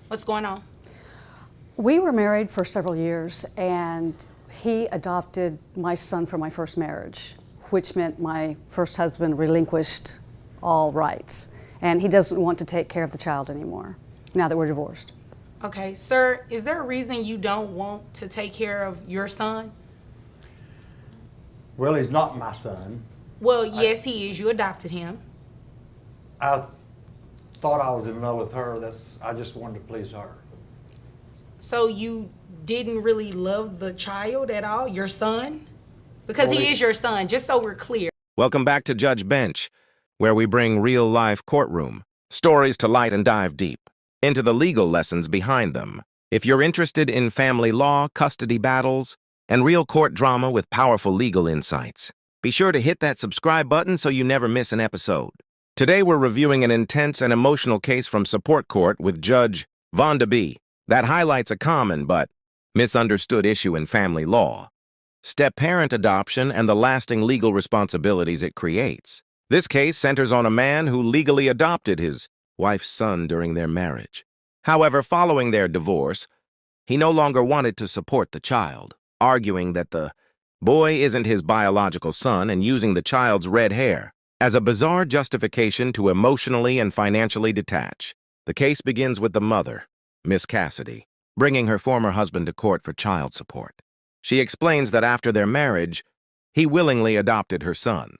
What's going on? We were married for several years, and he adopted my son from my first marriage, which meant my first husband relinquished all rights. And he doesn't want to take care of the child anymore, now that we're divorced. Okay, sir, is there a reason you don't want to take care of your son? Well, he's not my son. Well, yes, he is. You adopted him. I thought I was in love with her. I just wanted to please her. So you didn't really love the child at all, your son? Because he is your son, just so we're clear. Welcome back to Judge Bench, where we bring real-life courtroom stories to light and dive deep into the legal lessons behind them. If you're interested in family law, custody battles, and real court drama with powerful legal insights, be sure to hit that subscribe button so you never miss an episode. Today we're reviewing an intense and emotional case from Support Court with Judge Vonda B. that highlights a common but misunderstood issue in family law: step-parent adoption and the lasting legal responsibilities it creates. This case centers on a man who legally adopted his wife's son during their marriage. However, following their divorce, he no longer wanted to support the child, arguing that the boy isn't his biological son and using the child's red hair as a bizarre justification to emotionally and financially detach. The case begins with the mother, Miss Cassidy, bringing her former husband to court for child support. She explains that after their marriage, he willingly adopted her son.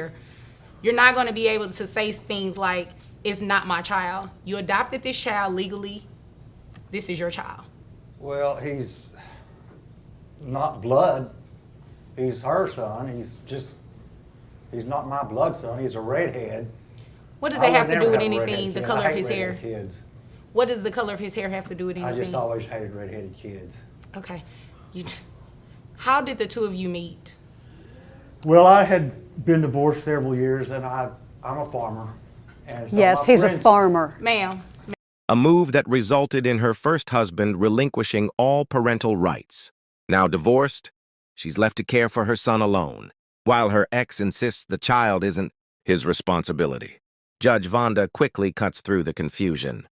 You're not going to be able to say things like, it's not my child. You adopted this child legally. This is your child. Well, he's not blood. He's her son. He's not my blood son. He's a redhead. What does that have to do with anything, anything? the color of his hair? Kids. What does the color of his hair have to do with I anything? just always hated redheaded kids. Okay. How did the two of you meet? Well, I had been divorced several years, and I'm a farmer. And so Yes, he's a farmer. Ma'am. A move that resulted in her first husband relinquishing all parental rights. Now divorced, she's left to care for her son alone, while her ex insists the child isn't his responsibility. Judge Vonda quickly cuts through the confusion.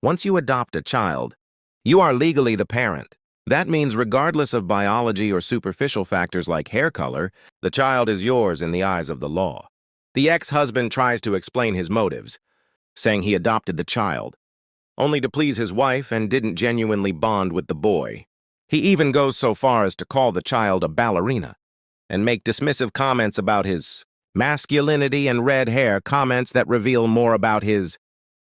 Once you adopt a child, you are legally the parent. That means regardless of biology or superficial factors like hair color, the child is yours in the eyes of the law. The ex-husband tries to explain his motives, saying he adopted the child, only to please his wife and didn't genuinely bond with the boy. He even goes so far as to call the child a ballerina and make dismissive comments about his masculinity and red hair, comments that reveal more about his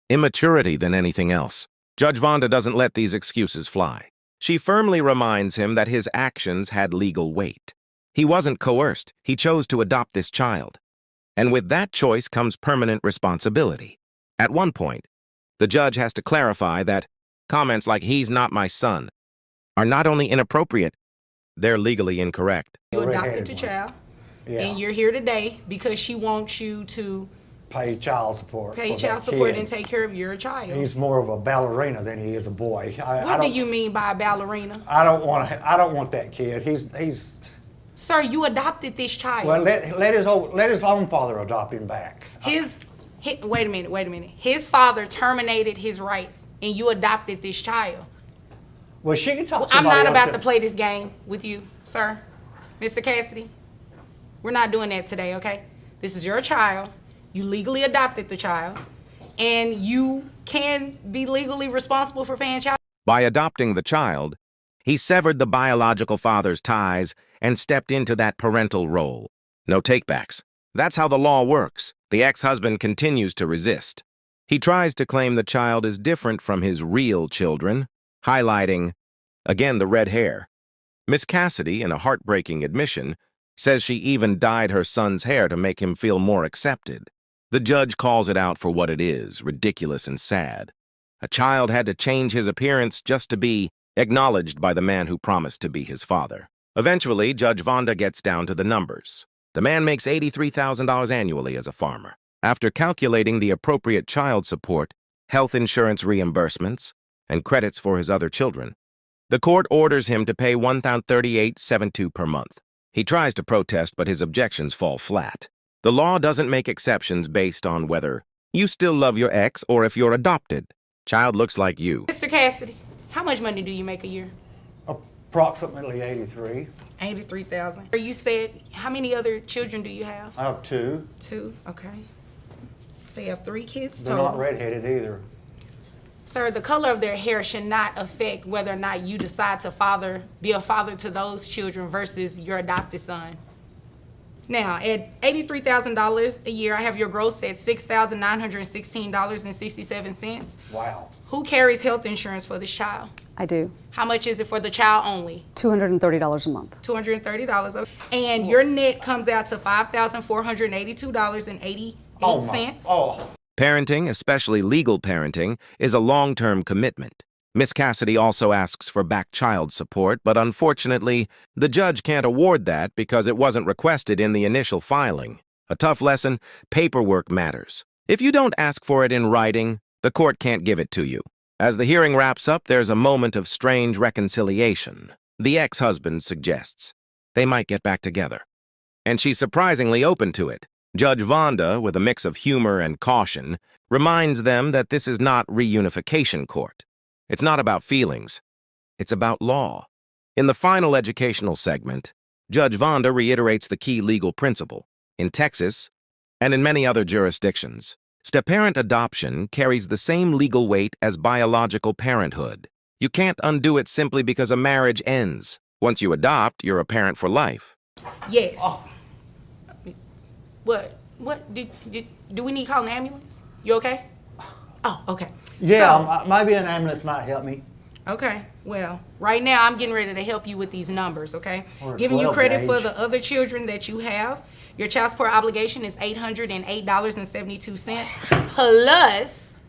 immaturity than anything else. Judge Vonda doesn't let these excuses fly. She firmly reminds him that his actions had legal weight. He wasn't coerced. He chose to adopt this child. And with that choice comes permanent responsibility. At one point, the judge has to clarify that comments like "he's not my son" are not only inappropriate, they're legally incorrect. You adopted the child, and you're here today because she wants you to pay child support. Pay child support and take care of your child. He's more of a ballerina than he is a boy. What do you mean by a ballerina? I don't want that kid. He's. Sir, you adopted this child. Well, let his own father adopt him back. Wait a minute. His father terminated his rights, and you adopted this child. Well, she can talk. I'm not about to play this game with you, sir. Mr. Cassidy, we're not doing that today, okay? This is your child. You legally adopted the child, and you can be legally responsible for paying child. By adopting the child, he severed the biological father's ties and stepped into that parental role. No takebacks. That's how the law works. The ex-husband continues to resist. He tries to claim the child is different from his real children, highlighting, again, the red hair. Miss Cassidy, in a heartbreaking admission, says she even dyed her son's hair to make him feel more accepted. The judge calls it out for what it is, ridiculous and sad. A child had to change his appearance just to be acknowledged by the man who promised to be his father. Eventually, Judge Vonda gets down to the numbers. The man makes $83,000 annually as a farmer. After calculating the appropriate child support, health insurance reimbursements, and credits for his other children, the court orders him to pay $1,038.72 per month. He tries to protest, but his objections fall flat. The law doesn't make exceptions based on whether you still love your ex or if you're adopted. Child looks like you. Mr. Cassidy, how much money do you make a year? Approximately 83. 83,000. You said, how many other children do you have? I have two. Two, okay. So you have 3 kids They're total. not redheaded either. Sir, the color of their hair should not affect whether or not you decide to be a father to those children versus your adopted son. Now, at $83,000 a year, I have your gross at $6,916.67. Wow. Who carries health insurance for this child? I do. How much is it for the child only? $230 a month. $230. Okay. And your net comes out to $5,482.88. Oh my. Oh. Parenting, especially legal parenting, is a long-term commitment. Miss Cassidy also asks for back child support, but unfortunately, the judge can't award that because it wasn't requested in the initial filing. A tough lesson: paperwork matters. If you don't ask for it in writing, the court can't give it to you. As the hearing wraps up, there's a moment of strange reconciliation. The ex-husband suggests they might get back together, and she's surprisingly open to it. Judge Vonda, with a mix of humor and caution, reminds them that this is not reunification court. It's not about feelings. It's about law. In the final educational segment, Judge Vonda reiterates the key legal principle. In Texas, and in many other jurisdictions, step-parent adoption carries the same legal weight as biological parenthood. You can't undo it simply because a marriage ends. Once you adopt, you're a parent for life. Yes. Oh. What? Do we need to call an ambulance? You okay? Oh, okay. Yeah, maybe an ambulance might help me. Okay, well, right now I'm getting ready to help you with these numbers, okay? Or Giving you 12 credit for gauge. the other children that you have. Your child support obligation is $808.72, plus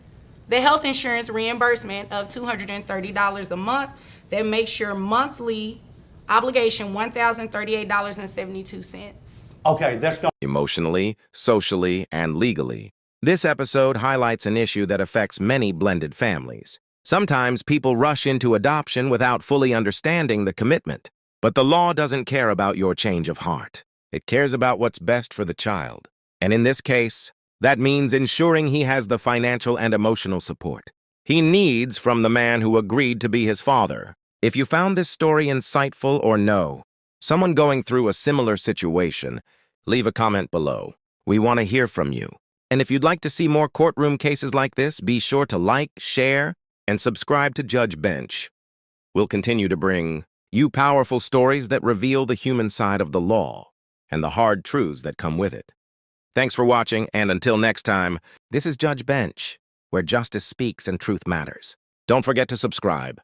the health insurance reimbursement of $230 a month. That makes your monthly obligation $1,038.72. Okay, that's going. Emotionally, socially, and legally. This episode highlights an issue that affects many blended families. Sometimes people rush into adoption without fully understanding the commitment. But the law doesn't care about your change of heart. It cares about what's best for the child. And in this case, that means ensuring he has the financial and emotional support he needs from the man who agreed to be his father. If you found this story insightful or know someone going through a similar situation, leave a comment below. We want to hear from you. And if you'd like to see more courtroom cases like this, be sure to like, share, and subscribe to Judge Bench. We'll continue to bring you powerful stories that reveal the human side of the law and the hard truths that come with it. Thanks for watching, and until next time, this is Judge Bench, where justice speaks and truth matters. Don't forget to subscribe.